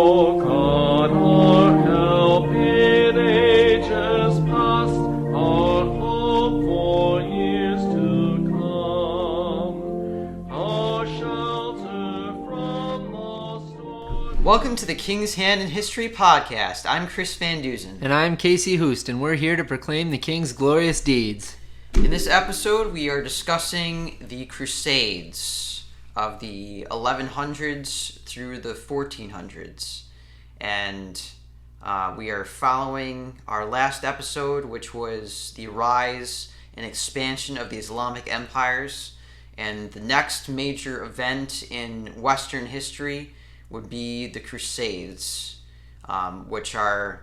O God, our help in ages past, our hope for years to come, our shelter from the storm. Welcome to the King's Hand in History podcast. I'm Chris Van Dusen. And I'm Casey Hoost, and we're here to proclaim the King's glorious deeds. In this episode, we are discussing the Crusades of the 1100s through the 1400s. And we are following our last episode, which was the rise and expansion of the Islamic empires. And the next major event in Western history would be the Crusades, which are,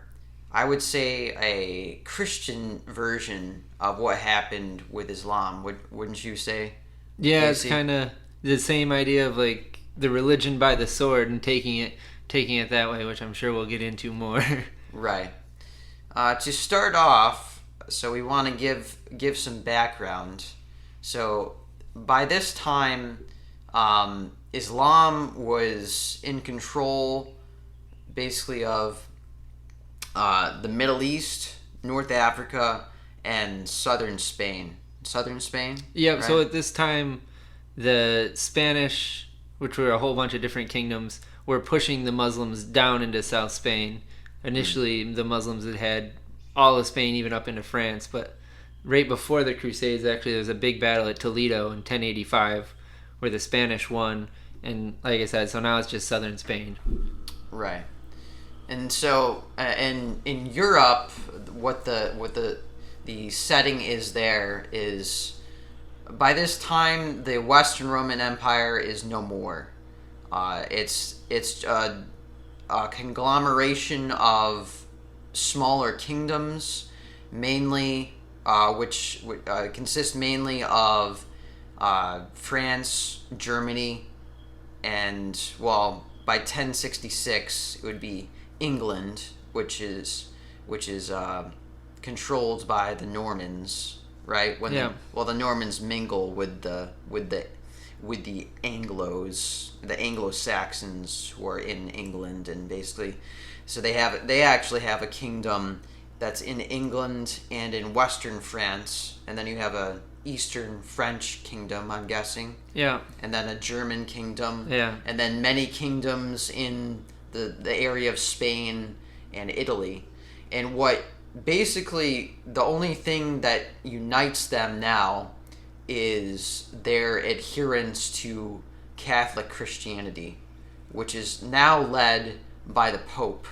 I would say, a Christian version of what happened with Islam. Wouldn't you say? Yeah, it's kind of the same idea of like the religion by the sword and taking it that way, which I'm sure we'll get into more. Right. To start off, so we want to give some background. So by this time, Islam was in control, basically, of the Middle East, North Africa, and southern Spain. Southern Spain? Yeah, right? So at this time, the Spanish, which were a whole bunch of different kingdoms, were pushing the Muslims down into South Spain. Initially, the Muslims had all of Spain, even up into France, but right before the Crusades, actually, there was a big battle at Toledo in 1085 where the Spanish won, and like I said, so now it's just southern Spain. Right. And so, and in Europe, what the setting is there is, by this time, the Western Roman Empire is no more. It's a conglomeration of smaller kingdoms, mainly which consist mainly of France, Germany, and, well, by 1066 it would be England, which is controlled by the Normans, right? The Normans mingle with the Anglos, the Anglo-Saxons who are in England, and basically, so they actually have a kingdom that's in England and in Western France, and then you have a Eastern French kingdom, I'm guessing. Yeah. And then a German kingdom. Yeah. And then many kingdoms in the area of Spain and Italy. And what basically the only thing that unites them now is their adherence to Catholic Christianity, which is now led by the Pope.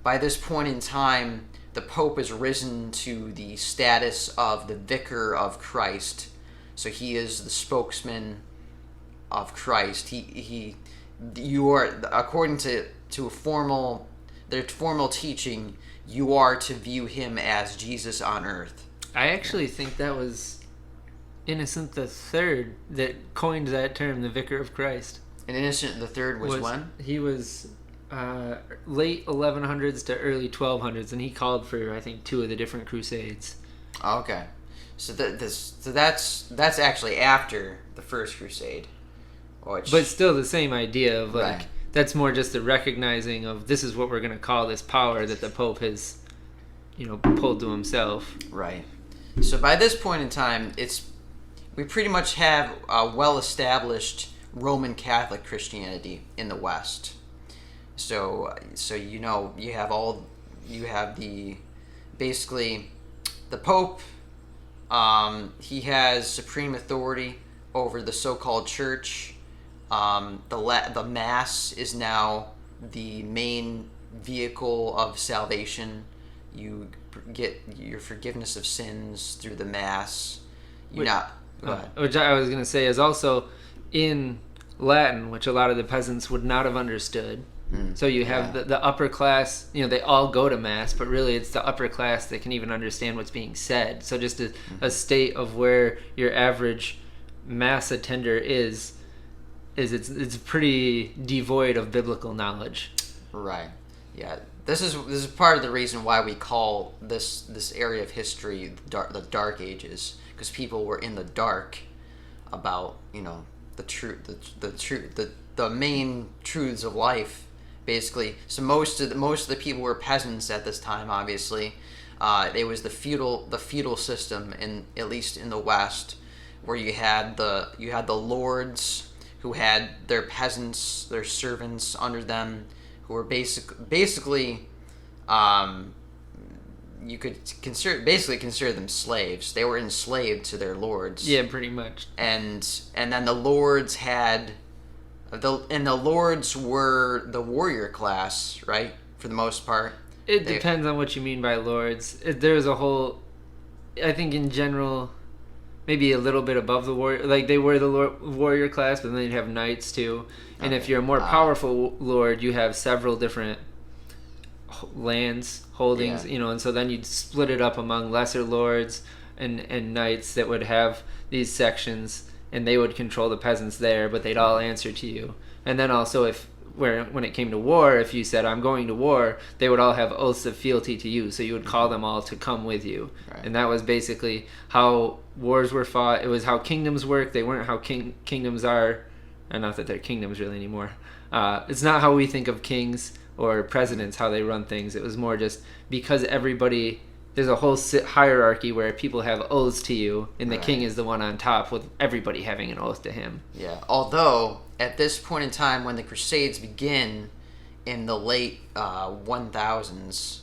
By this point in time, the Pope has risen to the status of the Vicar of Christ. So he is the spokesman of Christ. You are, according to their formal teaching, you are to view him as Jesus on earth. I actually think that was Innocent III that coined that term, the Vicar of Christ. And Innocent III was when? He was late 1100s to early 1200s, and he called for, I think, 2 of the different crusades. Okay. So that's actually after the First Crusade. But still the same idea of, like, right. That's more just the recognizing of this is what we're going to call this power that the Pope has, pulled to himself. Right. So by this point in time, we pretty much have a well-established Roman Catholic Christianity in the West. So you have basically the Pope. He has supreme authority over the so-called Church. The Mass is now the main vehicle of salvation. You get your forgiveness of sins through the Mass. Go ahead. Which I was going to say is also in Latin, which a lot of the peasants would not have understood. So you have the upper class, they all go to Mass, but really it's the upper class that can even understand what's being said. So just a state of where your average Mass attender is it's pretty devoid of biblical knowledge. Right. Yeah. This is part of the reason why we call this area of history the Dark Ages, because people were in the dark about the truth, the main truths of life basically. So most of the people were peasants at this time. Obviously, it was the feudal system, at least in the West, where you had the lords who had their peasants, their servants under them, who were basically. You could consider them slaves. They were enslaved to their lords. Yeah, pretty much. And then the lords had the lords were the warrior class, right? For the most part. It depends on what you mean by lords. There's a whole, I think in general, maybe a little bit above the warrior. Like they were the warrior class, but then you'd have knights too. And if you're a more powerful lord, you have several different lands, holdings, and so then you'd split it up among lesser lords and knights that would have these sections, and they would control the peasants there, but they'd all answer to you. And then also when it came to war, if you said I'm going to war, they would all have oaths of fealty to you, so you would call them all to come with you. Right. And that was basically how wars were fought. It was how kingdoms work. They weren't how kingdoms are, and not that they're kingdoms really anymore. It's not how we think of kings or presidents, how they run things. It was more just because there's a whole hierarchy where people have oaths to you, and the king is the one on top with everybody having an oath to him. Yeah, although at this point in time when the Crusades begin in the late 1000s,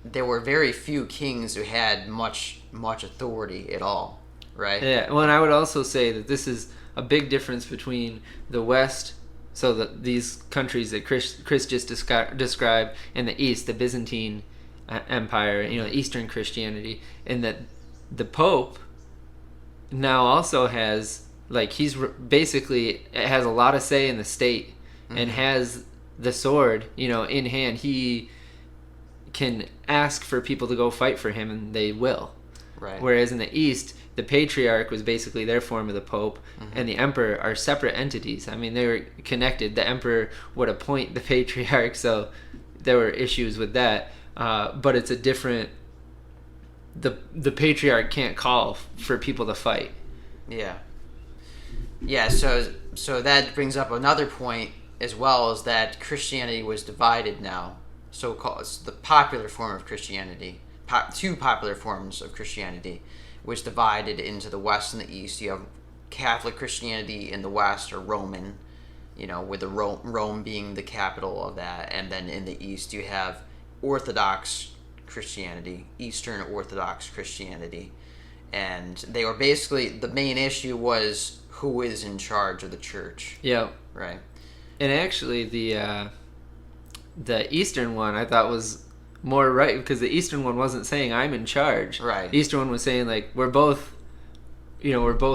there were very few kings who had much authority at all, right? Yeah, well, and I would also say that this is a big difference between the West, so these countries that Chris just described, and the East, the Byzantine Empire, Eastern Christianity, and that the Pope now also has, he's basically has a lot of say in the state, and has the sword, in hand. He can ask for people to go fight for him, and they will. Right. Whereas in the East, the patriarch was basically their form of the Pope, and the emperor are separate entities. I mean, they were connected. The emperor would appoint the patriarch, so there were issues with that. But it's a different. The patriarch can't call for people to fight. Yeah. Yeah. So that brings up another point as well, is that Christianity was divided now. So-called the popular form of Christianity. Two popular forms of Christianity was divided into the West and the East. You have Catholic Christianity in the West, or Roman, with the Rome being the capital of that, and then in the East you have Orthodox Christianity, Eastern Orthodox Christianity, and they were basically, the main issue was who is in charge of the church. Yeah. Right. And actually, the Eastern one I thought was more right, because the Eastern one wasn't saying I'm in charge. Right. The Eastern one was saying we're both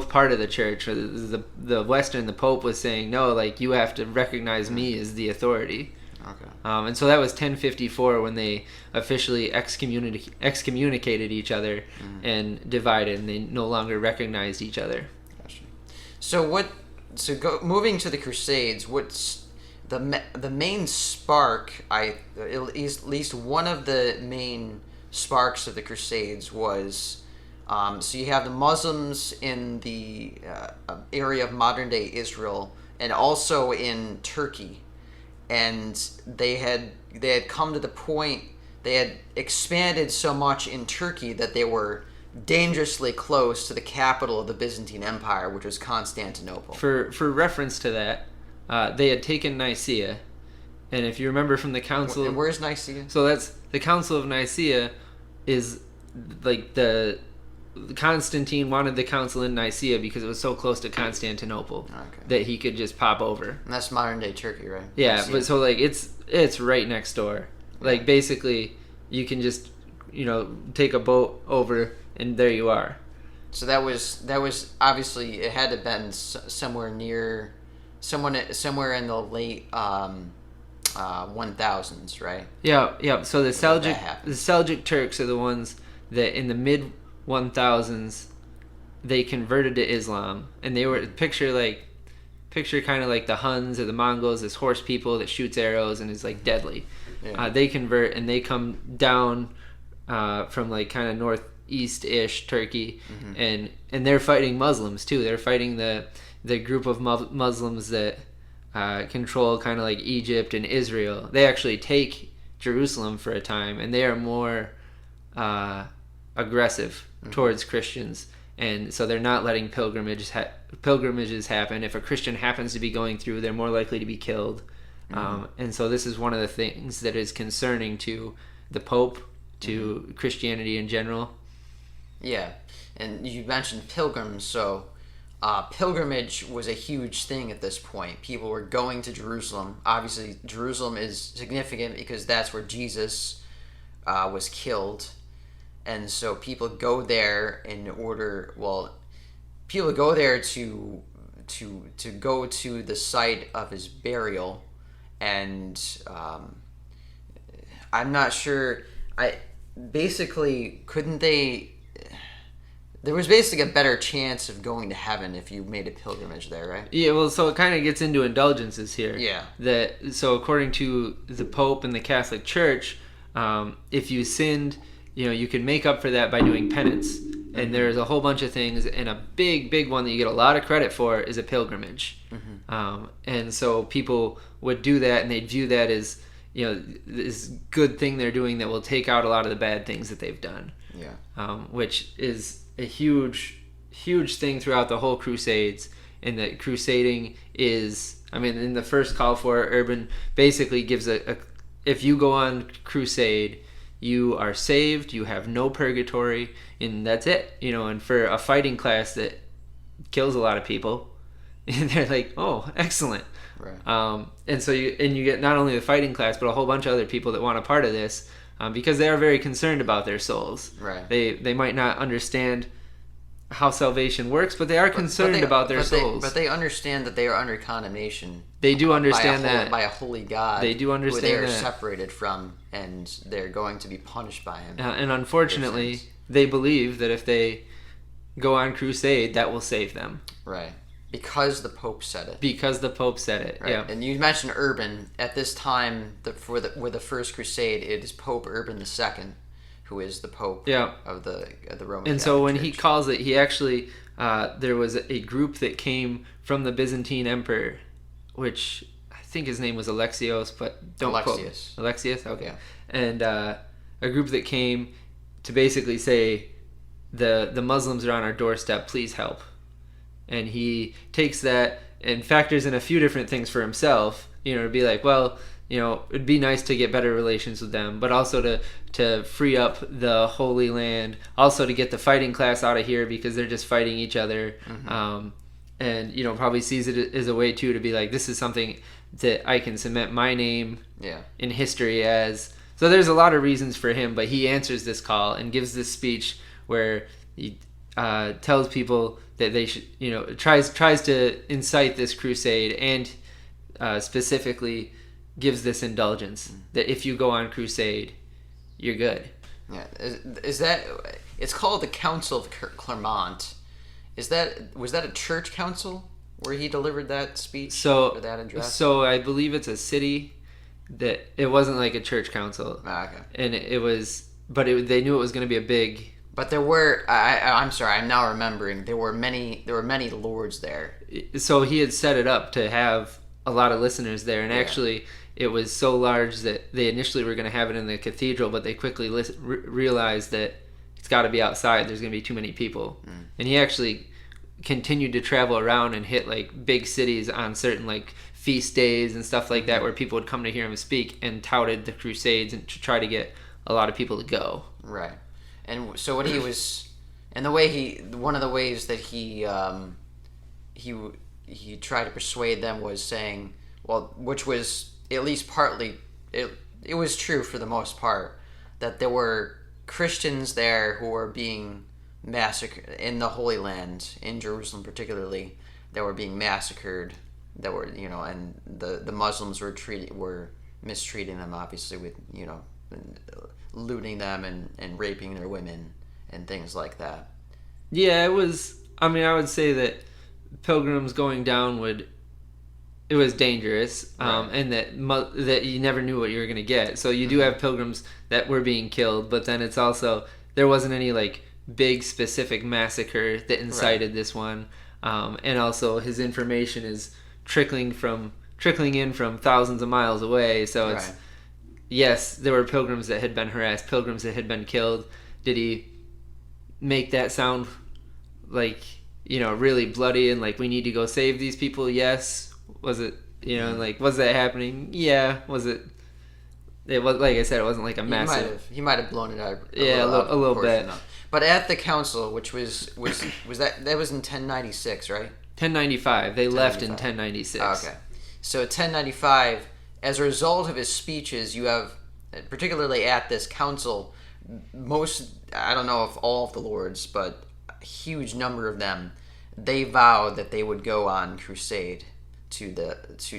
part of the church. The Western, the Pope, was saying no, you have to recognize me as the authority. Okay. And so that was 1054 when they officially excommunicated each other and divided, and they no longer recognized each other. Gotcha. Moving to the Crusades, what's the main spark? At least one of the main sparks of the Crusades was, so you have the Muslims in the area of modern day Israel, and also in Turkey, and they had come to the point, they had expanded so much in Turkey that they were dangerously close to the capital of the Byzantine Empire, which was Constantinople. For reference to that, they had taken Nicaea, and if you remember from the council... And where's Nicaea? So that's the Council of Nicaea is the Constantine wanted the council in Nicaea because it was so close to Constantinople that he could just pop over. And that's modern day Turkey, right? Yeah, Nicaea. but so it's right next door. Basically you can just take a boat over and there you are. So that was obviously, it had to have been somewhere near, somewhere in the late 1000s, right? Yeah. So the Seljuk Turks are the ones that in the mid 1000s they converted to Islam, and they were picture kind of like the Huns or the Mongols, this horse people that shoots arrows and is deadly. Yeah. They convert and they come down from kind of northeast-ish Turkey, and they're fighting Muslims too. They're fighting the group of Muslims that control kind of like Egypt and Israel. They actually take Jerusalem for a time, and they are more aggressive towards Christians, and so they're not letting pilgrimages happen. If a Christian happens to be going through, they're more likely to be killed. And so this is one of the things that is concerning to the Pope, to Christianity in general. Yeah, and you mentioned pilgrims, so pilgrimage was a huge thing at this point. People were going to Jerusalem. Obviously, Jerusalem is significant because that's where Jesus was killed. And so people go there people go there to go to the site of his burial. And I'm not sure. There was basically a better chance of going to heaven if you made a pilgrimage there, right? Yeah, well, so it kind of gets into indulgences here. Yeah. So according to the Pope and the Catholic Church, if you sinned, you can make up for that by doing penance. And there's a whole bunch of things, and a big one that you get a lot of credit for is a pilgrimage. And so people would do that, and they'd view that as this good thing they're doing that will take out a lot of the bad things that they've done. Yeah. Which is a huge thing throughout the whole Crusades, and that crusading is, in the first call for it, Urban basically gives if you go on crusade, you are saved, you have no purgatory, and that's it. And for a fighting class that kills a lot of people, and they're like, oh, excellent. Right. And so you get not only the fighting class, but a whole bunch of other people that want a part of this, because they are very concerned about their souls. Right. They might not understand how salvation works, but they are concerned about their souls. But they understand that they are under condemnation. They do understand by a holy God. They do understand who they are that. separated from, and they're going to be punished by him. And unfortunately, they believe that if they go on crusade, that will save them. Right. Because the Pope said it. Right. Yeah. And you mentioned Urban. At this time, with the first crusade, it is Pope Urban II, who is the Pope of the Roman And Catholic so when Church. he calls it, he actually, there was a group that came from the Byzantine Emperor, which I think his name was Alexios, but don't quote me. Alexius? Okay. Yeah. And a group that came to basically say, the Muslims are on our doorstep, please help. And he takes that and factors in a few different things for himself, to be like, well, it'd be nice to get better relations with them, but also to free up the Holy Land, also to get the fighting class out of here because they're just fighting each other. And, probably sees it as a way, too, to be like, this is something that I can cement my name in history as. So there's a lot of reasons for him, but he answers this call and gives this speech where he tells people that they should, tries to incite this crusade, and specifically gives this indulgence that if you go on crusade, you're good. Yeah, is that? It's called the Council of Clermont. Was that a church council where he delivered that speech or that address? So I believe it's a city that it wasn't like a church council. Okay. And it was, but they knew it was going to be a big. But there were. I'm sorry. I'm now remembering. There were many lords there. So he had set it up to have a lot of listeners there, and actually, it was so large that they initially were going to have it in the cathedral, but they quickly realized that it's got to be outside. There's going to be too many people, and he actually continued to travel around and hit like big cities on certain like feast days and stuff like that, where people would come to hear him speak, and touted the Crusades and to try to get a lot of people to go. Right. And so what he was, and one of the ways that he tried to persuade them was saying, well, which was at least partly, it was true for the most part, that there were Christians there who were being massacred in the Holy Land, in Jerusalem particularly, that were being massacred, that were, and the Muslims were mistreating them, obviously, with, looting them and raping their women and things like that. Yeah, it was, I would say that pilgrims going down it was dangerous, right. And that you never knew what you were going to get. So you do have pilgrims that were being killed, but then it's also, there wasn't any like big specific massacre that incited this one. And also his information is trickling from trickling in from thousands of miles away. So it's, Right. yes, there were pilgrims that had been harassed, pilgrims that had been killed. Did he make that sound like, really bloody and like we need to go save these people? Yes. Was it, like, was that happening? Yeah. Was it? It was, like I said, it wasn't like a massive. He might have blown it out. A little bit. But at the council, which was that was in 1096, right? 1095. They left in 1095. 1096. Okay. So 1095, as a result of his speeches, you have, particularly at this council, I don't know if all of the lords, but a huge number of them, they vowed that they would go on crusade to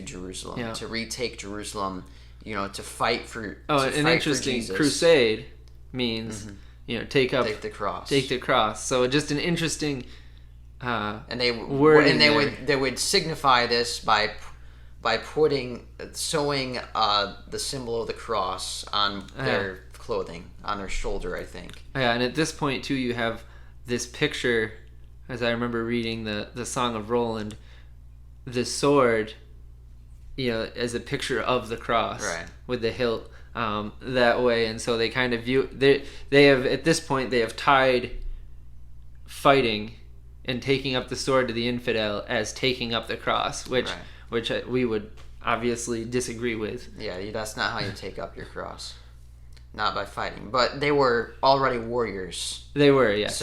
Jerusalem, to retake Jerusalem, to fight for an interesting crusade means take the cross. So just an interesting and they word, and they would signify this by sewing the symbol of the cross on their clothing, on their shoulder, I think. Yeah, and at this point too, you have this picture, as I remember reading the Song of Roland, the sword, as a picture of the cross, right, with the hilt that way, and so they kind of view they have at this point they have tied fighting and taking up the sword to the infidel as taking up the cross, which we would obviously disagree with. Yeah, that's not how you take up your cross. Not by fighting. But they were already warriors. They were, yes.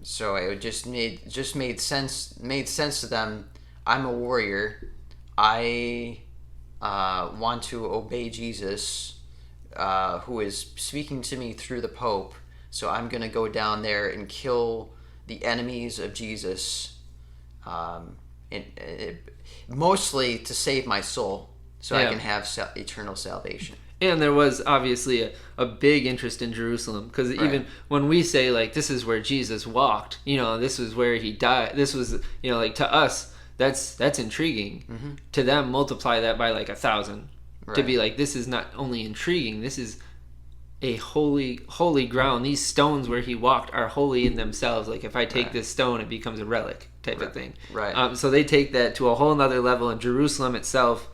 So it just made sense to them. I'm a warrior. I want to obey Jesus, who is speaking to me through the Pope. So I'm going to go down there and kill the enemies of Jesus, mostly to save my soul, so I can have eternal salvation. And there was obviously a big interest in Jerusalem, because even when we say, like, this is where Jesus walked, this is where he died, this was, like, to us, that's intriguing. Mm-hmm. To them, multiply that by like 1,000 to be like, this is not only intriguing, this is a holy ground. These stones where he walked are holy in themselves. Like, if I take this stone, it becomes a relic type of thing. Right. So they take that to a whole nother level, and Jerusalem itself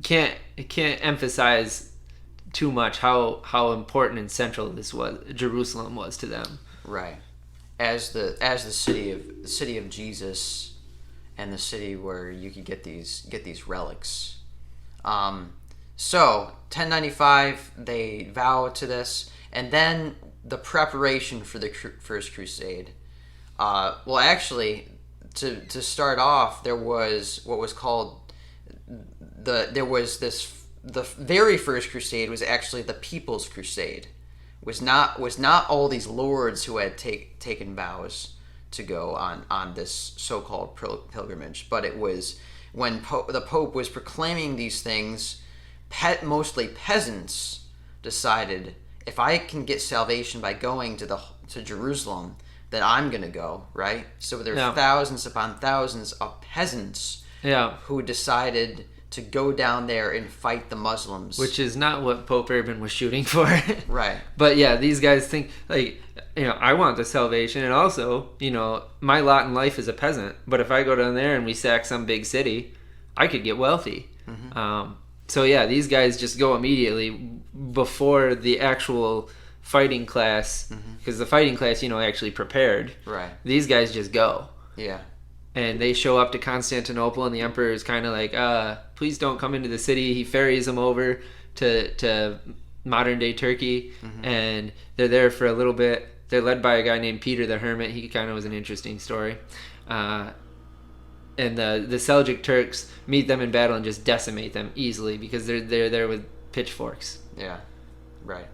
can't emphasize too much how important and central Jerusalem was to them. Right. As the city of Jesus, and the city where you could get these relics. So 1095, they vow to this, and then the preparation for the First Crusade. Well, actually, to start off, there was what was called the very first crusade was actually the People's Crusade. Was not all these lords who had taken vows to go on this so-called pilgrimage, but it was when the Pope was proclaiming these things. Mostly peasants decided, if I can get salvation by going to Jerusalem, then I'm gonna go, right? So there's thousands upon thousands of peasants who decided to go down there and fight the Muslims. Which is not what Pope Urban was shooting for. Right. But yeah, these guys think, like, I want the salvation, and also, my lot in life is a peasant, but if I go down there and we sack some big city, I could get wealthy. Mm-hmm. So yeah, these guys just go immediately before the actual fighting class, because the fighting class, actually prepared. Right. These guys just go. Yeah. And they show up to Constantinople, and the emperor is kind of like, please don't come into the city. He ferries them over to modern day Turkey, and they're there for a little bit. They're led by a guy named Peter the Hermit. He kind of was an interesting story. And the Seljuk Turks meet them in battle and just decimate them easily, because they're there with pitchforks. Yeah, right.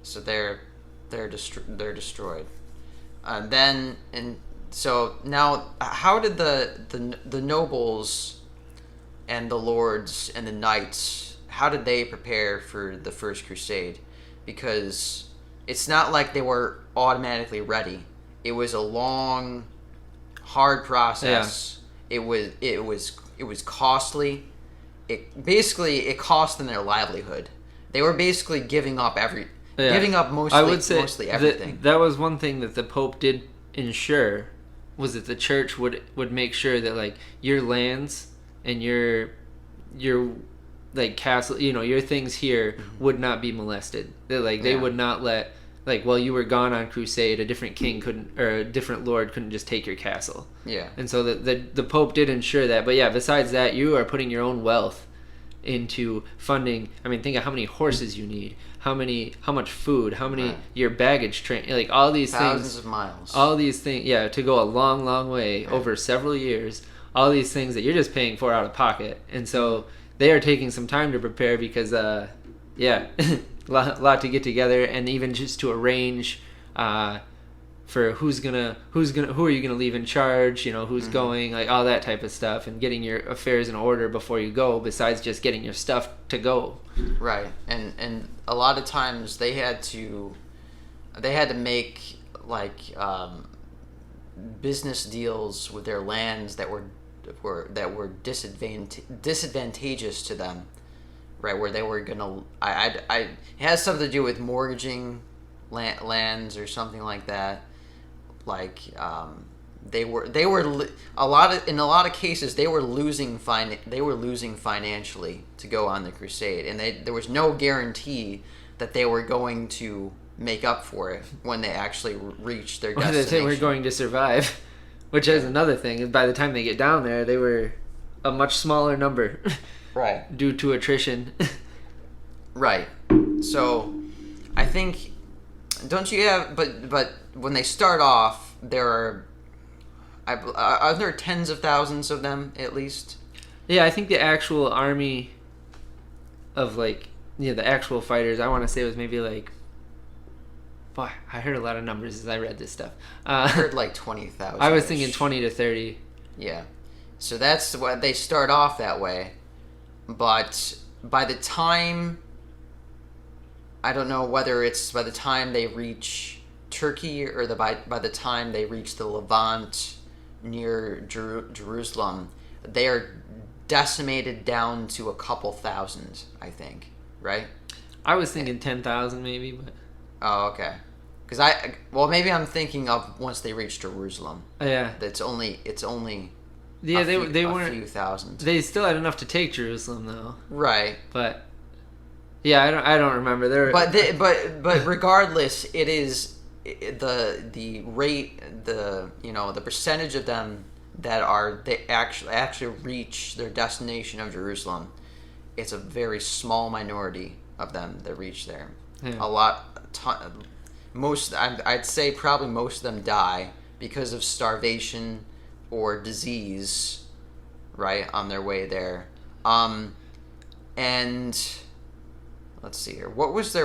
So they're destroyed. So now, how did the nobles and the lords and the knights, how did they prepare for the First Crusade? Because it's not like they were automatically ready. It was a long, hard process. Yeah. It was costly. It cost them their livelihood. They were basically giving up mostly everything. That was one thing that the Pope did ensure, was that the church would make sure that, like, your lands and your like castle, your things here would not be molested. They would not let, while you were gone on crusade, a different king couldn't, or a different lord couldn't just take your castle. Yeah. And so the Pope did ensure that. But yeah, besides that, you are putting your own wealth into funding. I mean, think of how many horses you need, how much food, how many your baggage train, all these thousands things, of miles, all these things, to go a long, long way over several years. All these things that you're just paying for out of pocket, and so they are taking some time to prepare because, a lot to get together, and even just to arrange for who are you gonna leave in charge, who's going, all that type of stuff, and getting your affairs in order before you go. Besides just getting your stuff to go. Right, and a lot of times they had to make business deals with their lands that were disadvantageous to them, right? Where they were gonna, it has something to do with mortgaging lands or something like that. In a lot of cases they were losing financially to go on the crusade, and there was no guarantee that they were going to make up for it when they actually reached their destination. Or that they were going to survive. Which is another thing. By the time they get down there, they were a much smaller number. Right. Due to attrition. Right. So, I think, don't you have, but when they start off, are there tens of thousands of them, at least? Yeah, I think the actual army of, the actual fighters, I want to say it was maybe boy, I heard a lot of numbers as I read this stuff. I heard 20,000. I was thinking 20 to 30. Yeah. So that's what they start off that way. But by the time, I don't know whether it's by the time they reach Turkey or by the time they reach the Levant near Jerusalem, they are decimated down to a couple thousand, I think. Right? I was thinking 10,000 maybe, but... Oh, okay. Because maybe I'm thinking of once they reach Jerusalem. Yeah. It's only yeah, they weren't a few thousand. They still had enough to take Jerusalem though. Right. But yeah, I don't remember. But regardless, it is the rate, the percentage of them that they actually reach their destination of Jerusalem. It's a very small minority of them that reach there. Yeah. I'd say probably most of them die because of starvation or disease, right, on their way there. And let's see here. What was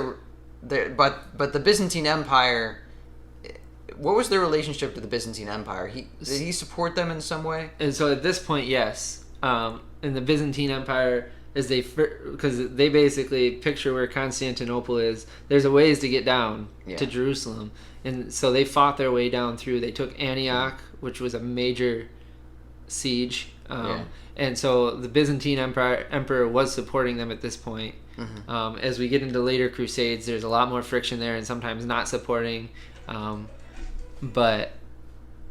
but the Byzantine Empire, what was their relationship to the Byzantine Empire? Did he support them in some way? And so at this point, yes. In the Byzantine Empire, because they basically picture where Constantinople is. There's a ways to get down to Jerusalem, and so they fought their way down through. They took Antioch, which was a major siege, and so the Byzantine emperor was supporting them at this point. Mm-hmm. As we get into later crusades, there's a lot more friction there, and sometimes not supporting. But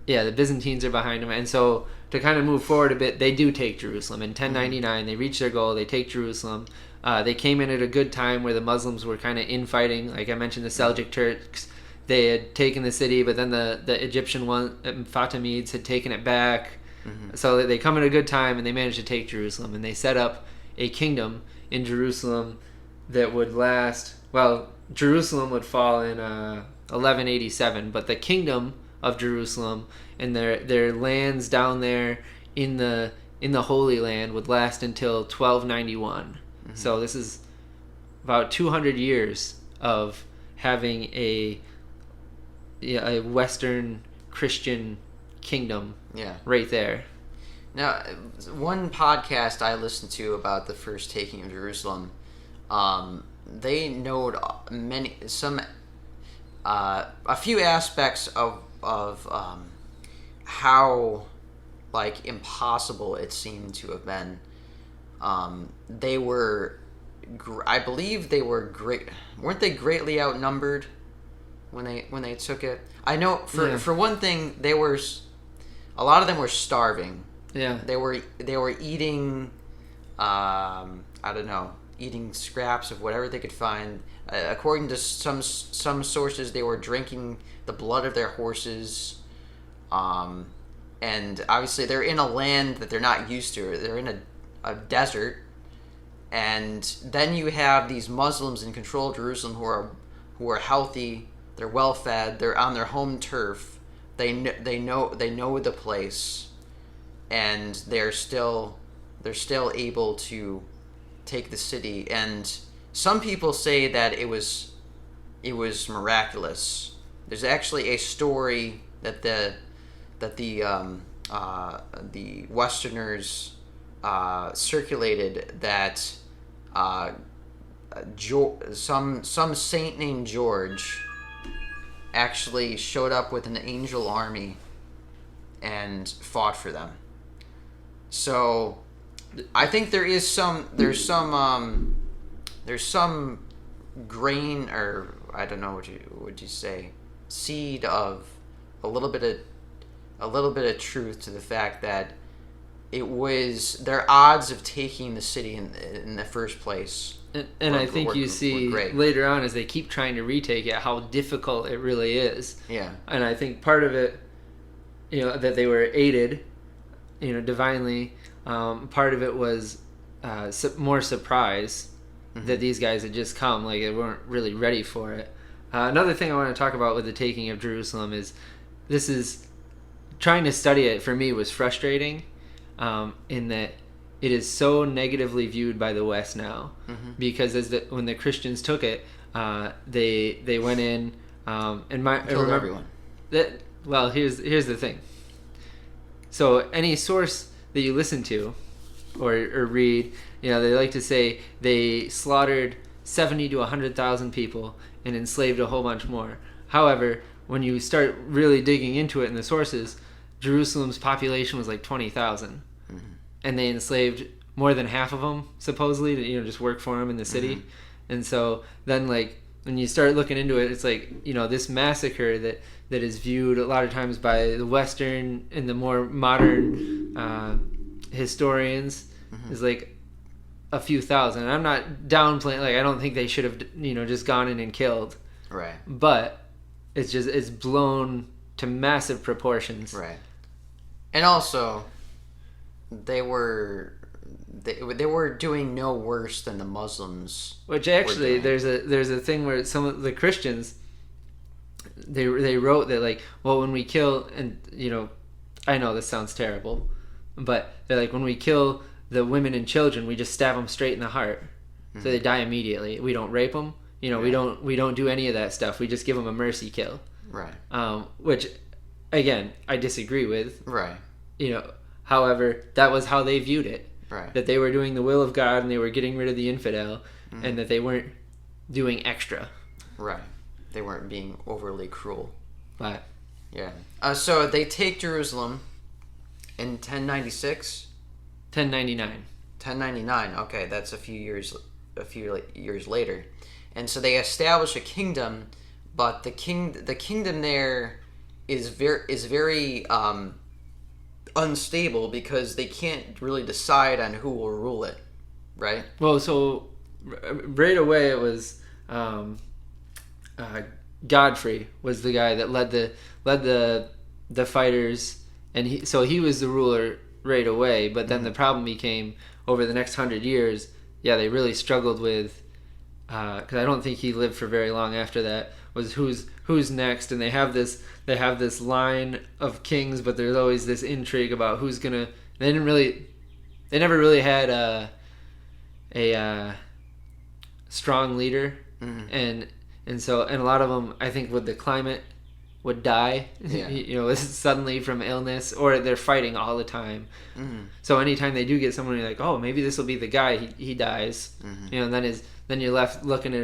yeah, the Byzantines are behind them, and so to kind of move forward a bit, they do take Jerusalem. In 1099, they reach their goal. They take Jerusalem. They came in at a good time where the Muslims were kind of infighting. Like I mentioned, the Seljuk Turks, they had taken the city, but then the Egyptian Fatimids had taken it back. Mm-hmm. So they come at a good time, and they managed to take Jerusalem. And they set up a kingdom in Jerusalem that would last... Well, Jerusalem would fall in 1187, but the kingdom of Jerusalem and their lands down there in the Holy Land would last until 1291. Mm-hmm. So this is about 200 years of having a Western Christian kingdom right there. Now, one podcast I listened to about the first taking of Jerusalem, they note a few aspects of how impossible it seemed to have been. They were, I believe they were great. Weren't they greatly outnumbered when they took it? I know for one thing, a lot of them were starving. Yeah. They were eating, I don't know, eating scraps of whatever they could find. According to some sources, they were drinking the blood of their horses. And obviously they're in a land that they're not used to. They're in a desert. And then you have these Muslims in control of Jerusalem who are healthy. They're well fed. They're on their home turf. They know the place, and they're still able to take the city. And some people say that it was miraculous. There's actually a story that the Westerners circulated that some saint named George actually showed up with an angel army and fought for them. So I think there's some grain, or I don't know what you say, seed of a little bit of truth to the fact that it was their odds of taking the city in the first place. And I think you see later on, as they keep trying to retake it, how difficult it really is. Yeah. And I think part of it, that they were aided, divinely. Part of it was more surprise that these guys had just come, like they weren't really ready for it. Another thing I want to talk about with the taking of Jerusalem is trying to study it for me was frustrating, in that it is so negatively viewed by the West now, because when the Christians took it, they went in and killed everyone. Well, here's the thing. So any source that you listen to or read, they like to say they slaughtered 70 to 100,000 people and enslaved a whole bunch more. However, when you start really digging into it in the sources, Jerusalem's population was like 20,000. And they enslaved more than half of them, supposedly, to just work for them in the city. And so then, like, when you start looking into it, it's like, this massacre that is viewed a lot of times by the Western and the more modern historians is like a few thousand. And I'm not downplaying, like, I don't think they should have, just gone in and killed. Right. But it's blown to massive proportions. Right. And also, they were doing no worse than the Muslims. Which actually, there's a thing where some of the Christians, they wrote that, like, well, when we kill, and I know this sounds terrible, but they're like, when we kill the women and children, we just stab them straight in the heart, so they die immediately. We don't rape them. We don't do any of that stuff. We just give them a mercy kill. Right. Which, again, I disagree with. Right. However, that was how they viewed it. Right. That they were doing the will of God and they were getting rid of the infidel, and that they weren't doing extra. Right. They weren't being overly cruel. But yeah. So they take Jerusalem in 1096. 1099. 1099. Okay, that's a few years later, and so they establish a kingdom, but the kingdom there is very unstable because they can't really decide on who will rule it, right? Well, so right away it was Godfrey was the guy that led the fighters, and he was the ruler right away. But then the problem became over the next 100 years. Yeah, they really struggled with, because I don't think he lived for very long after that. Was who's next, and they have this line of kings, but there's always this intrigue about who's gonna. They never really had a strong leader, and so a lot of them, I think, with the climate, would die. Yeah. Suddenly from illness, or they're fighting all the time. So anytime they do get someone, you're like, oh, maybe this will be the guy. He dies. And then you're left looking at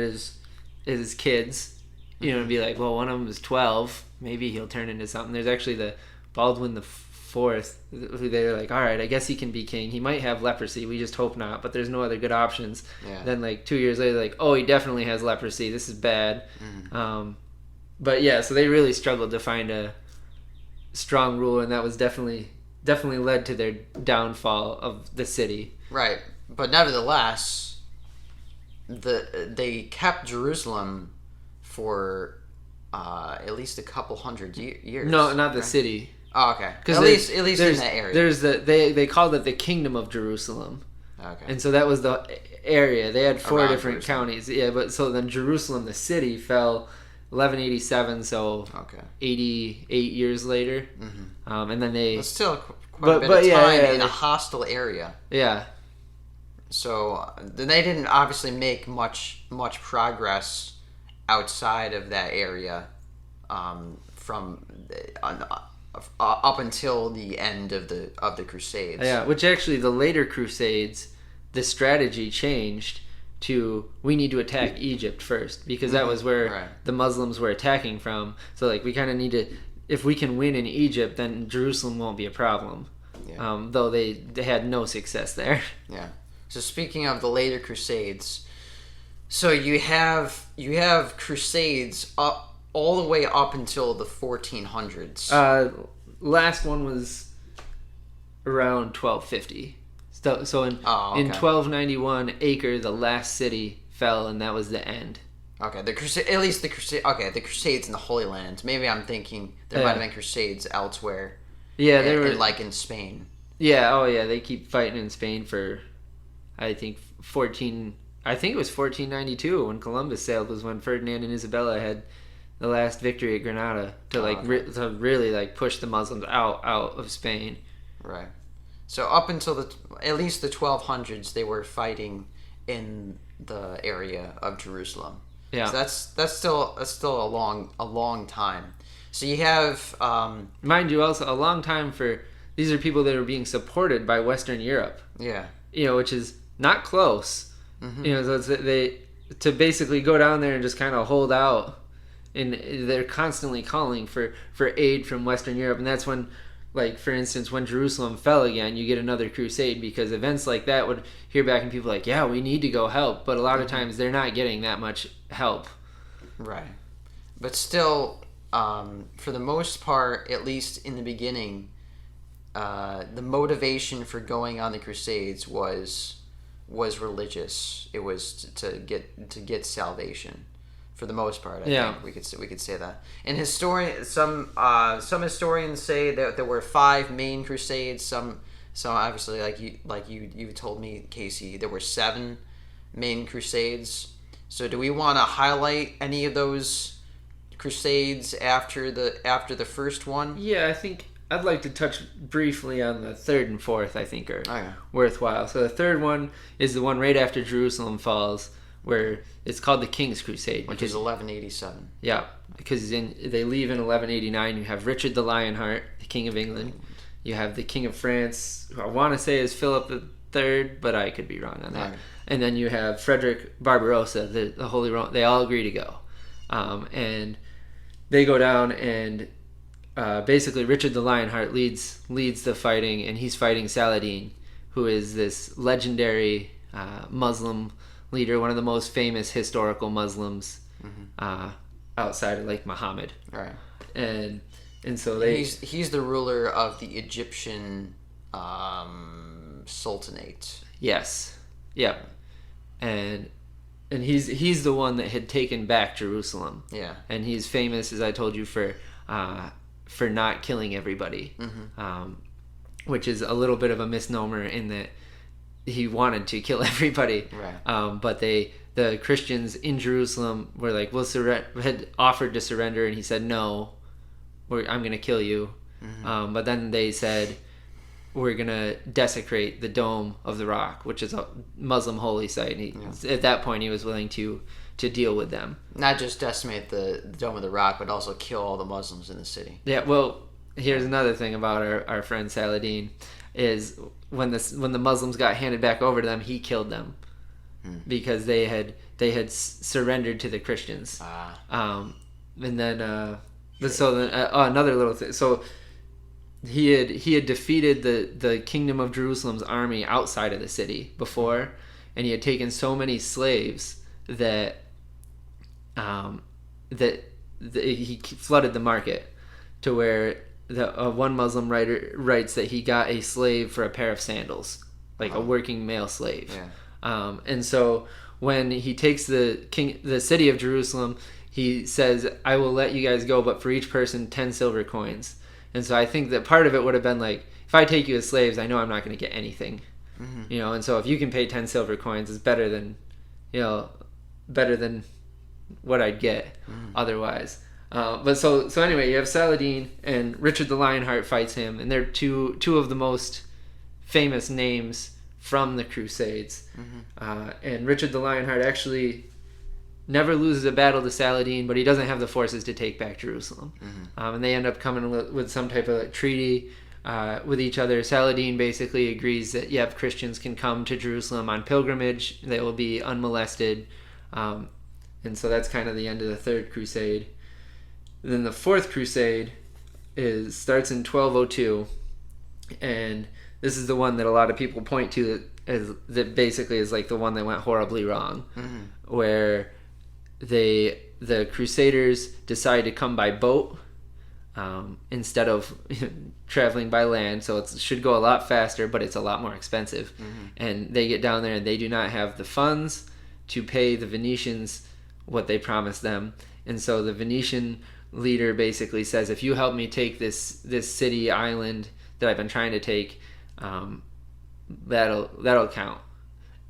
his kids. And be like, well, one of them is 12. Maybe he'll turn into something. There's actually the Baldwin the Fourth, who they're like, all right, I guess he can be king. He might have leprosy. We just hope not. But there's no other good options. Yeah. Then like 2 years later, like, oh, he definitely has leprosy. This is bad. But yeah, so they really struggled to find a strong ruler, and that was definitely definitely led to their downfall of the city. Right, but nevertheless, they kept Jerusalem for at least a couple hundred years. No, not the city. Oh, okay. At least in that area. There's they called it the Kingdom of Jerusalem. Okay. And so that was the area. They had 4 Around different counties. Yeah, but so then Jerusalem, the city, fell 1187, so 88 years later. Mm-hmm. And then they... It's still quite a bit of time in a hostile area. Yeah. So they didn't obviously make much progress outside of that area from up until the end of the Crusades. Yeah, which actually the later Crusades, the strategy changed to we need to attack Egypt first, because that was where the Muslims were attacking from. So like we kind of need to, if we can win in Egypt, then Jerusalem won't be a problem. Yeah. Though they had no success there. Yeah. So speaking of the later Crusades, so you have Crusades up all the way up until the 1400s. Last one was around 1250. So in 1291, Acre, the last city, fell, and that was the end. Okay, the Crusades in the Holy Land. Maybe I'm thinking there might have been Crusades elsewhere. Yeah, they were like in Spain. Yeah, oh yeah, they keep fighting in Spain for, I think it was 1492 when Columbus sailed, was when Ferdinand and Isabella had the last victory at Granada to to really like push the Muslims out of Spain. Right. So up until at least the 1200s, they were fighting in the area of Jerusalem. Yeah. So that's still a long time. So you have mind you, also a long time for these are people that are being supported by Western Europe. Yeah. Which is not close. Mm-hmm. So they to basically go down there and just kind of hold out, and they're constantly calling for aid from Western Europe, and that's when, like for instance, when Jerusalem fell again, you get another crusade, because events like that would hear back and people like, yeah, we need to go help, but a lot of times they're not getting that much help. Right. But still, for the most part, at least in the beginning, the motivation for going on the Crusades was religious. It was to get salvation, for the most part. I think we could say that. And some historians say that there were 5 main crusades. Some obviously, like you told me, Casey, there were 7 main crusades. So do we want to highlight any of those crusades after the first one? Yeah, I think I'd like to touch briefly on the 3rd and 4th. I think are worthwhile. So the 3rd one is the one right after Jerusalem falls, where it's called the King's Crusade, which is 1187. Yeah, because they leave in 1189. You have Richard the Lionheart, the King of England. You have the King of France, who I want to say is Philip III, but I could be wrong on that. Right. And then you have Frederick Barbarossa, the Holy Roman. They all agree to go, and they go down, and basically Richard the Lionheart leads the fighting, and he's fighting Saladin, who is this legendary Muslim leader, one of the most famous historical Muslims outside of like Muhammad. Right. And so he's the ruler of the Egyptian Sultanate. Yes. Yep. And he's the one that had taken back Jerusalem. Yeah. And he's famous, as I told you, for not killing everybody, which is a little bit of a misnomer in that he wanted to kill everybody. Right. But the Christians in Jerusalem were like, had offered to surrender, and he said, no, I'm going to kill you. Mm-hmm. But then they said, we're going to desecrate the Dome of the Rock, which is a Muslim holy site. And at that point, he was willing to deal with them. Not just decimate the Dome of the Rock, but also kill all the Muslims in the city. Yeah, well, here's another thing about our friend Saladin, is when the Muslims got handed back over to them, he killed them because they had surrendered to the Christians. And then another little thing. So he had defeated the Kingdom of Jerusalem's army outside of the city before, and he had taken so many slaves that he flooded the market to where one Muslim writer writes that he got a slave for a pair of sandals, like a working male slave. Yeah. And so when he takes the city of Jerusalem, he says, "I will let you guys go, but for each person 10 silver coins." And so I think that part of it would have been like, if I take you as slaves, I know I'm not going to get anything. And so if you can pay 10 silver coins, it's better than what I'd get otherwise. But so anyway, you have Saladin, and Richard the Lionheart fights him, and they're two of the most famous names from the Crusades. And Richard the Lionheart actually never loses a battle to Saladin, but he doesn't have the forces to take back Jerusalem. And they end up coming with some type of treaty with each other. Saladin basically agrees that, Christians can come to Jerusalem on pilgrimage. They will be unmolested. And so that's kind of the end of the Third Crusade. Then the Fourth Crusade starts in 1202, and this is the one that a lot of people point to that basically is like the one that went horribly wrong, where the Crusaders decide to come by boat instead of traveling by land, so it should go a lot faster, but it's a lot more expensive. And they get down there and they do not have the funds to pay the Venetians what they promised them, and so the Venetian leader basically says, if you help me take this city island that I've been trying to take, that'll count.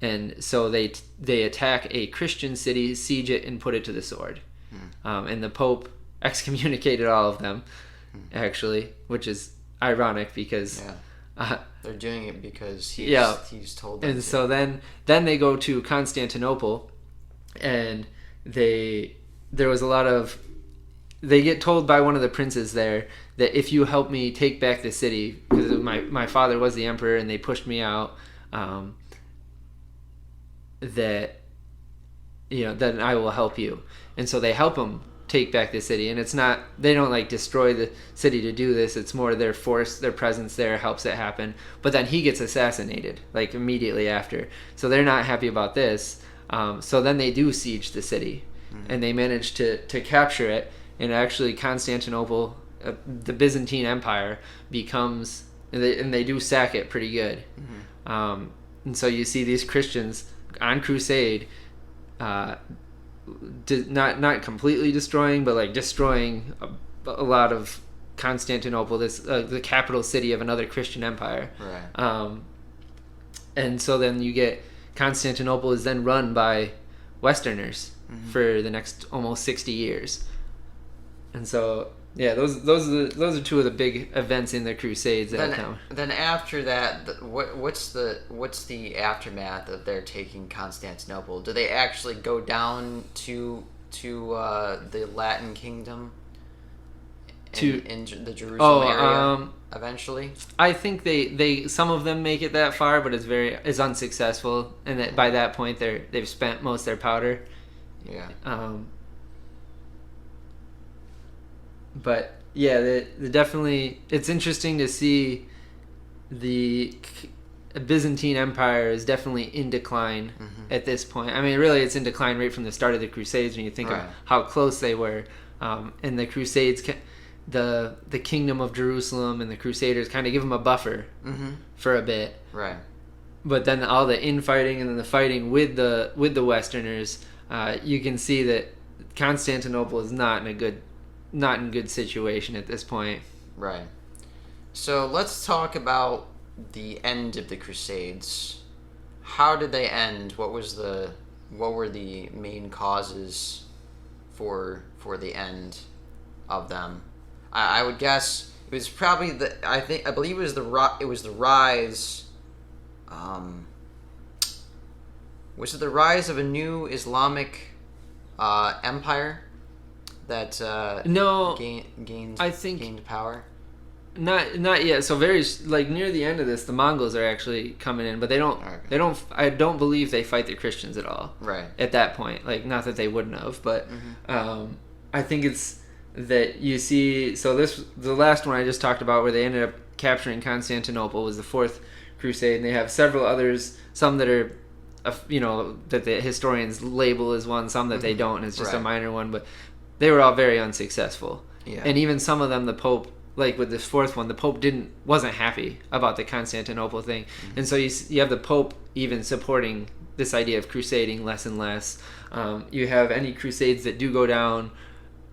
And so they attack a Christian city, siege it, and put it to the sword. And the Pope excommunicated all of them, actually, which is ironic because they're doing it because he's told them. And so then they go to Constantinople, and they get told by one of the princes there that if you help me take back the city, because my father was the emperor and they pushed me out, that then I will help you. And so they help him take back the city, and they don't like destroy the city to do this. It's more their force, their presence there helps it happen. But then he gets assassinated like immediately after, so they're not happy about this. So then they do siege the city, and they manage to capture it. And actually Constantinople, the Byzantine Empire, becomes, and they do sack it pretty good. And so you see these Christians on crusade, not completely destroying, but like destroying a lot of Constantinople, this the capital city of another Christian empire. Right. And so then you get Constantinople is then run by Westerners for the next almost 60 years. And so, those are two of the big events in the Crusades. Then after that, what's the aftermath of their taking Constantinople? Do they actually go down to the Latin kingdom in the Jerusalem area eventually? I think they some of them make it that far, but it's unsuccessful, and that by that point they've spent most of their powder. Yeah. But the definitely, it's interesting to see the Byzantine Empire is definitely in decline at this point. I mean, really, it's in decline right from the start of the Crusades when you think of how close they were. And the Crusades, the Kingdom of Jerusalem and the Crusaders kind of give them a buffer for a bit. Right. But then all the infighting and then the fighting with the Westerners, you can see that Constantinople is not in good situation at this point. Right. So let's talk about the end of the Crusades. How did they end? What were the main causes for the end of them? I would guess it was probably I believe it was the rise. Was it the rise of a new Islamic empire that gained power? Not yet. So very near the end of this, the Mongols are actually coming in, but they don't. I don't believe they fight the Christians at all. Right. At that point, not that they wouldn't have, but I think it's that you see. So the last one I just talked about, where they ended up capturing Constantinople, was the Fourth Crusade, and they have several others. Some that are, that the historians label as one, some that they don't, and it's just a minor one. But they were all very unsuccessful. Yeah. And even some of them, the Pope like with this fourth one, the Pope wasn't happy about the Constantinople thing, and so you have the Pope even supporting this idea of crusading less and less. You have any crusades that do go down.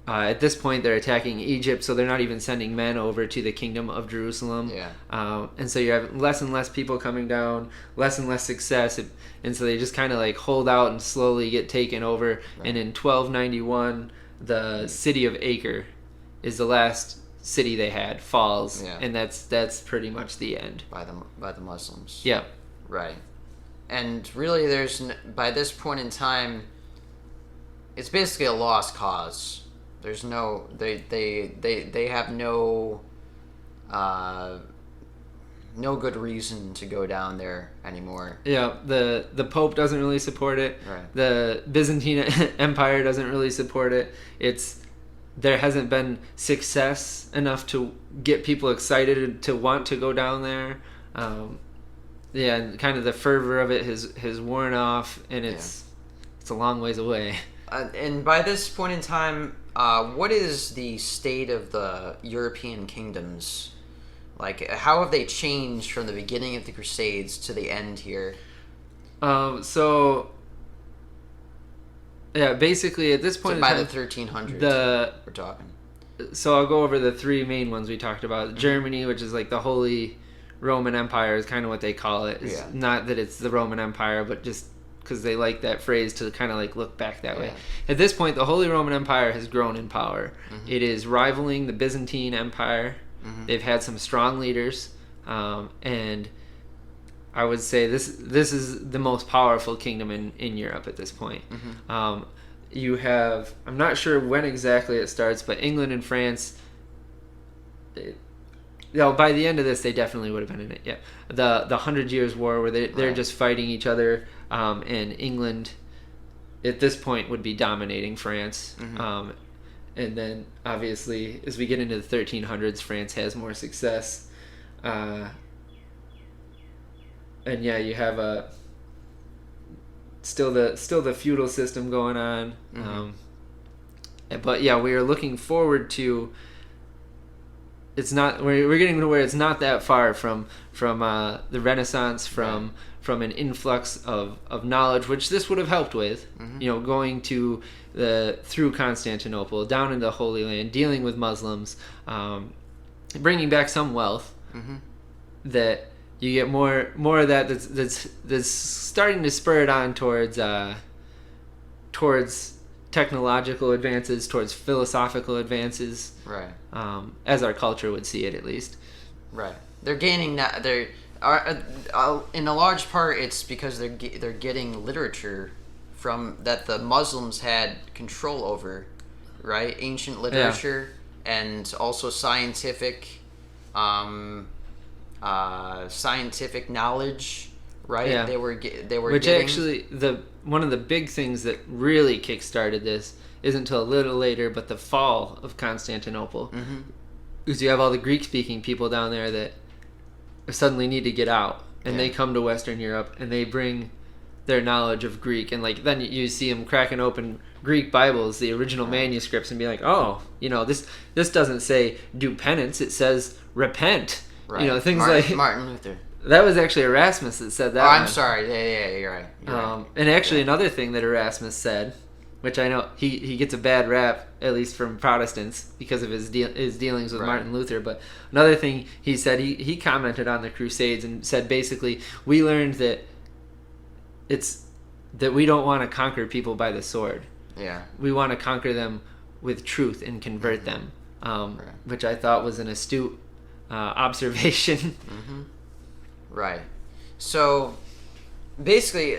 At this point, they're attacking Egypt, so they're not even sending men over to the Kingdom of Jerusalem. Yeah. And so you have less and less people coming down, less and less success, and so they just kind of like hold out and slowly get taken over. Right. And in 1291, the city of Acre is the last city they had, falls, and that's pretty much the end. By the Muslims. Yeah. Right. And really, by this point in time, it's basically a lost cause. There's no they have no good reason to go down there anymore. Yeah, the Pope doesn't really support it. Right. The Byzantine Empire doesn't really support it. There hasn't been success enough to get people excited to want to go down there. And kind of the fervor of it has worn off, and it's a long ways away. And by this point in time, what is the state of the European kingdoms? Like, how have they changed from the beginning of the Crusades to the end here? Basically at this point, by the 1300s, we're talking. So I'll go over the three main ones we talked about. Mm-hmm. Germany, which is like the Holy Roman Empire, is kind of what they call it. It's not that it's the Roman Empire, but just because they like that phrase to kind of like look back that way. At this point, the Holy Roman Empire has grown in power. Mm-hmm. It is rivaling the Byzantine Empire. Mm-hmm. They've had some strong leaders, and I would say this is the most powerful kingdom in Europe at this point. Mm-hmm. You have, I'm not sure when exactly it starts, but England and France, by the end of this, they definitely would have been in it. Yeah, the 100 Years' War, where they're just fighting each other, and England at this point would be dominating France. Mm-hmm. And then obviously, as we get into the 1300s, France has more success. And you have still the feudal system going on. Mm-hmm. But yeah, we are looking forward to. It's not. We're getting to where it's not that far from the Renaissance, from an influx of knowledge, which this would have helped with. Mm-hmm. Going through Constantinople, down into the Holy Land, dealing with Muslims, bringing back some wealth. Mm-hmm. That you get more of that. That's starting to spur it on towards technological advances, towards philosophical advances, right? As our culture would see it, at least. Right. They're gaining that. They're in a large part, it's because they're getting literature from that the Muslims had control over, right? Ancient literature and also scientific knowledge. Right, yeah. They were which getting... actually one of the big things that really kickstarted this isn't until a little later, but the fall of Constantinople, mm-hmm. because you have all the Greek-speaking people down there that suddenly need to get out, and they come to Western Europe and they bring their knowledge of Greek, and like then you see them cracking open Greek Bibles, the original manuscripts, and be like, oh, this doesn't say do penance, it says repent, right? Things like Martin Luther. That was actually Erasmus that said that. Oh, I'm sorry. Yeah, you're right. And actually, another thing that Erasmus said, which I know he gets a bad rap, at least from Protestants, because of his dealings with Martin Luther. But another thing he said, he commented on the Crusades and said basically, we learned that we don't want to conquer people by the sword. Yeah. We want to conquer them with truth and convert them, which I thought was an astute observation. Mm-hmm. Right. So, basically,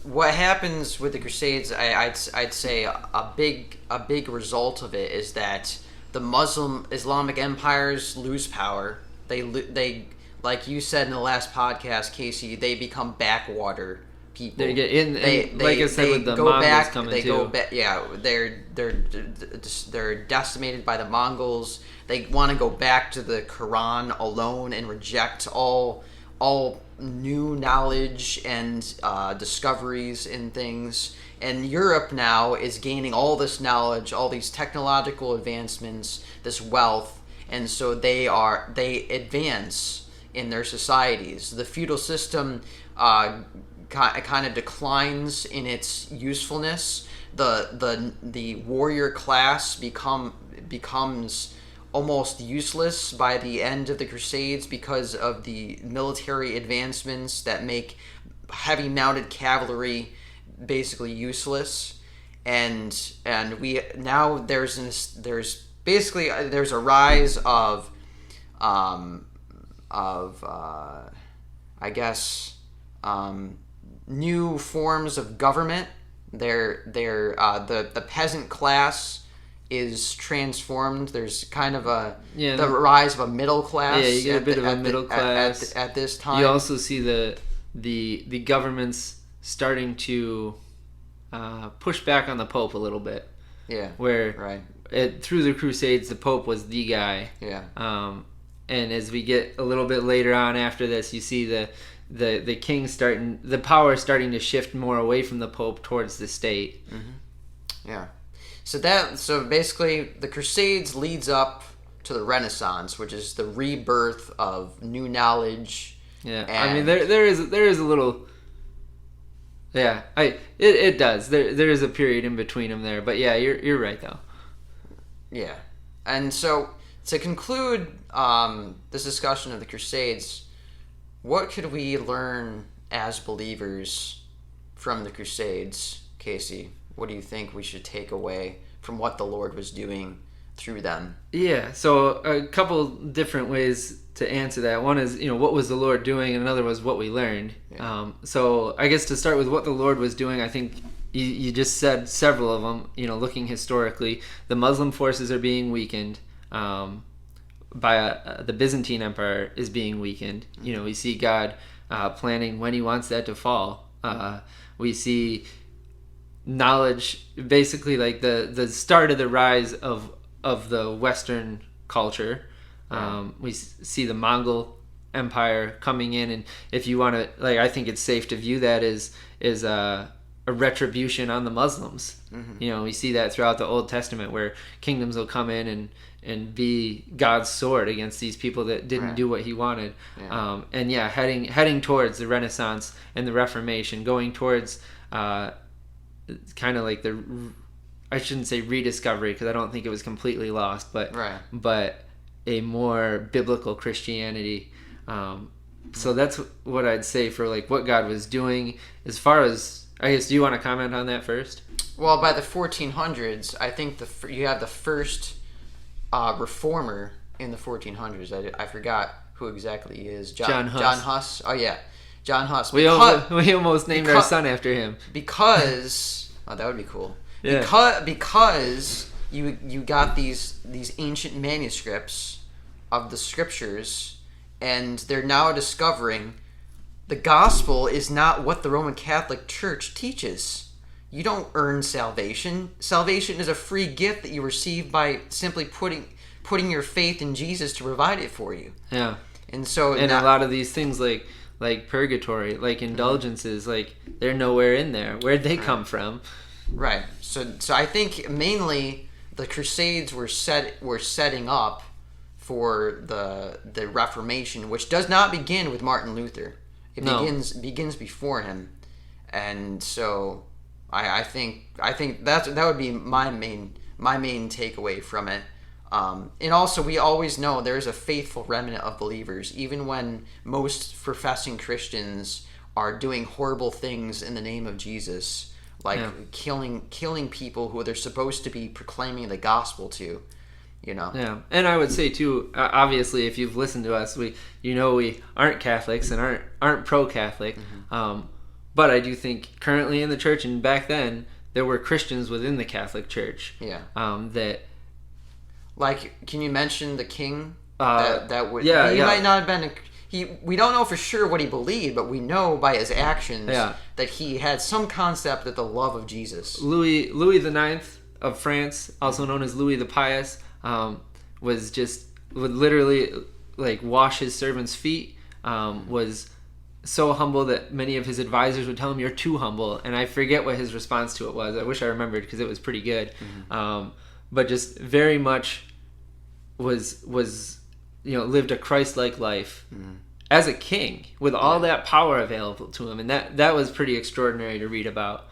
what happens with the Crusades, I'd say a big result of it is that the Islamic empires lose power. They like you said in the last podcast, Casey, they become backwater people. They get in. Like I said, with the Mongols coming too. They go back. Yeah, they're decimated by the Mongols. They want to go back to the Quran alone and reject all new knowledge and discoveries in things. And Europe now is gaining all this knowledge, all these technological advancements, this wealth, and so they advance in their societies. The feudal system kind of declines in its usefulness. The warrior class becomes almost useless by the end of the Crusades because of the military advancements that make heavy mounted cavalry basically useless. And we now there's a rise of new forms of government. The peasant class is transformed. There's kind of the rise of a middle class. Yeah, you get a bit of a middle class at this time. You also see the governments starting to push back on the Pope a little bit. Yeah, where right. Through the Crusades, the Pope was the guy. Yeah. And as we get a little bit later on after this, you see the king the power starting to shift more away from the Pope towards the state. Mm-hmm. Yeah. So basically, the Crusades leads up to the Renaissance, which is the rebirth of new knowledge. Yeah, I mean there is a little. Yeah, it does. There is a period in between them there, but yeah, you're right though. Yeah, and so to conclude this discussion of the Crusades, what could we learn as believers from the Crusades, Casey? What do you think we should take away from what the Lord was doing through them? Yeah, so a couple different ways to answer that. One is, what was the Lord doing, and another was what we learned. Yeah. So I guess to start with what the Lord was doing, I think you just said several of them. Looking historically, the Muslim forces are being weakened. By the Byzantine Empire is being weakened. We see God planning when He wants that to fall. We see knowledge, basically like the start of the rise of the Western culture. We see the Mongol Empire coming in, and if you want to, I think it's safe to view that as a retribution on the Muslims. Mm-hmm. We see that throughout the Old Testament, where kingdoms will come in and be God's sword against these people that didn't do what He wanted. Yeah. Heading towards the Renaissance and the Reformation, going towards kind of like I shouldn't say rediscovery, because I don't think it was completely lost, but a more biblical Christianity. So that's what I'd say for what God was doing. As far as, I guess, do you want to comment on that first? Well, by the 1400s, I think you have the first reformer in the 1400s. I forgot who exactly he is. John Huss. John Huss. Oh yeah, John Huss. We almost named our son after him. Because that would be cool. Yeah. Because you got these ancient manuscripts of the scriptures, and they're now discovering the gospel is not what the Roman Catholic Church teaches. You don't earn salvation. Salvation is a free gift that you receive by simply putting your faith in Jesus to provide it for you. Yeah. And so a lot of these things like purgatory, like indulgences, they're nowhere in there. Where'd they come from? Right. So I think mainly the Crusades were setting up for the Reformation, which does not begin with Martin Luther. It begins before him. And so I think that would be my main takeaway from it. And also, we always know there is a faithful remnant of believers, even when most professing Christians are doing horrible things in the name of Jesus, killing people who they're supposed to be proclaiming the gospel to. Yeah, and I would say too, obviously, if you've listened to us, we aren't Catholics and aren't pro-Catholic. Mm-hmm. But I do think currently in the church, and back then, there were Christians within the Catholic Church. Yeah. That. Can you mention the king? That would. Yeah. He might not have been. We don't know for sure what he believed, but we know by his actions that he had some concept of the love of Jesus. Louis IX of France, also known as Louis the Pious, would literally wash his servants' feet. Was so humble that many of his advisors would tell him, "You're too humble." And I forget what his response to it was. I wish I remembered, because it was pretty good. Mm-hmm. But just very much was lived a Christ-like life as a king with all that power available to him, and that was pretty extraordinary to read about.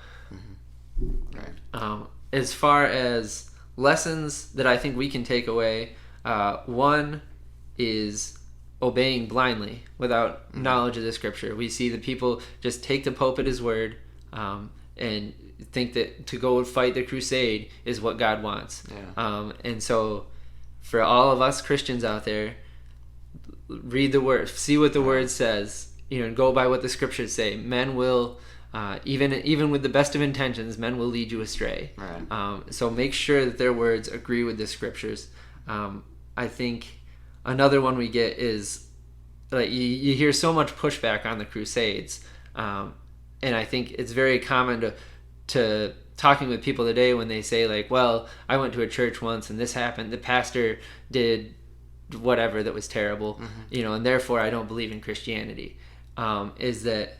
Right. As far as lessons that I think we can take away, one is obeying blindly without knowledge of the scripture. We see that people just take the Pope at his word and think that to go fight the crusade is what God wants. And so for all of us Christians out there, read the word, see what the word says, and go by what the scriptures say. Men will even with the best of intentions, men will lead you astray. Right. So make sure that their words agree with the scriptures. I think another one we get is, like, you hear so much pushback on the Crusades, and I think it's very common to talking with people today when they say, like, well, I went to a church once and this happened, the pastor did whatever that was terrible, and therefore I don't believe in Christianity. Is that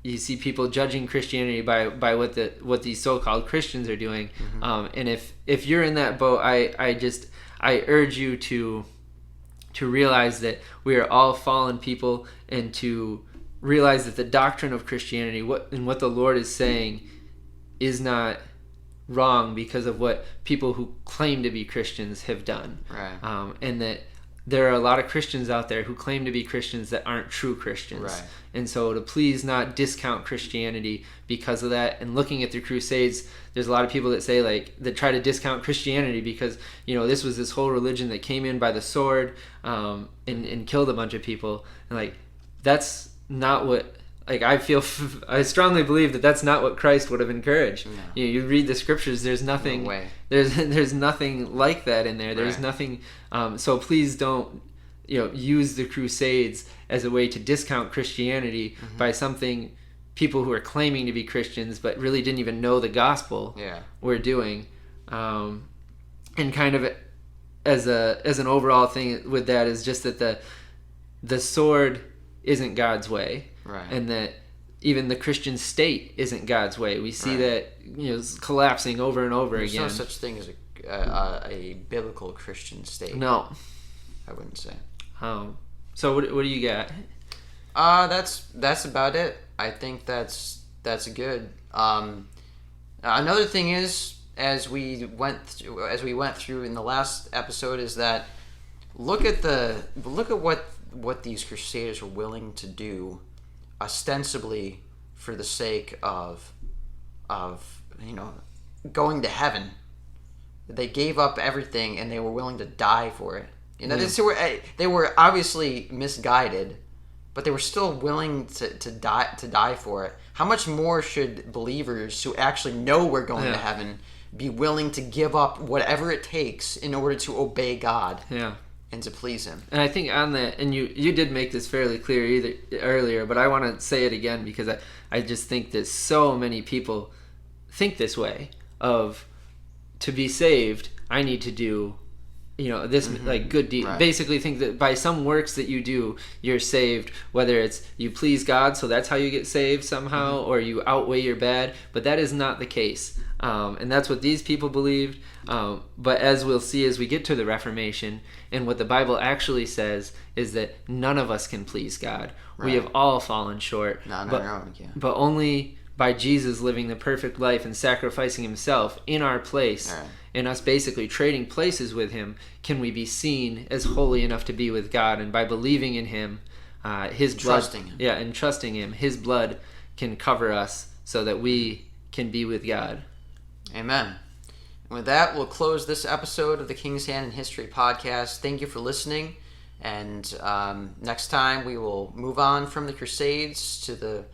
you see people judging Christianity by what these so-called Christians are doing, and if you're in that boat, I urge you to realize that we are all fallen people, and to realize that the doctrine of Christianity, what the Lord is saying, is not wrong because of what people who claim to be Christians have done. Right. And that there are a lot of Christians out there who claim to be Christians that aren't true Christians. Right. And so to please not discount Christianity because of that. And looking at the Crusades, there's a lot of people that say, like, that try to discount Christianity because, this was this whole religion that came in by the sword and killed a bunch of people. And, like, that's not what, like, I strongly believe that that's not what Christ would have encouraged. No. You read the scriptures, there's nothing, no way. There's nothing like that in there. There's nothing, so please don't, use the Crusades as a way to discount Christianity by something people who are claiming to be Christians but really didn't even know the gospel were doing. And kind of as an overall thing with that is just that the sword isn't God's way. Right. And that even the Christian state isn't God's way. We see that collapsing over and over again. There's no such thing as a biblical Christian state. No, I wouldn't say. So what do you got? That's about it. I think that's good. Another thing is, as we went through in the last episode, is that look at what these crusaders were willing to do, ostensibly for the sake of going to heaven. They gave up everything and they were willing to die for it. They were obviously misguided, but they were still willing to die for it. How much more should believers who actually know we're going to heaven be willing to give up whatever it takes in order to obey God? Yeah. And to please him. And I think on that, and you did make this fairly clear earlier, but I want to say it again because I just think that so many people think this way of, to be saved, I need to do this like good deed. Right. Basically think that by some works that you do, you're saved, whether it's you please God, so that's how you get saved somehow, or you outweigh your bad, but that is not the case. And that's what these people believed. But as we'll see as we get to the Reformation, and what the Bible actually says is that none of us can please God. Right. We have all fallen short. Not on our own, yeah. But only by Jesus living the perfect life and sacrificing himself in our place, right, and us basically trading places with him, can we be seen as holy enough to be with God. And by believing in him, his blood, trusting him. Yeah, and trusting him, his blood can cover us so that we can be with God. Amen. And with that, we'll close this episode of the King's Hand in History podcast. Thank you for listening. And next time we will move on from the Crusades to the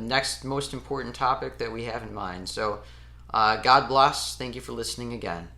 next most important topic that we have in mind. So God bless. Thank you for listening again.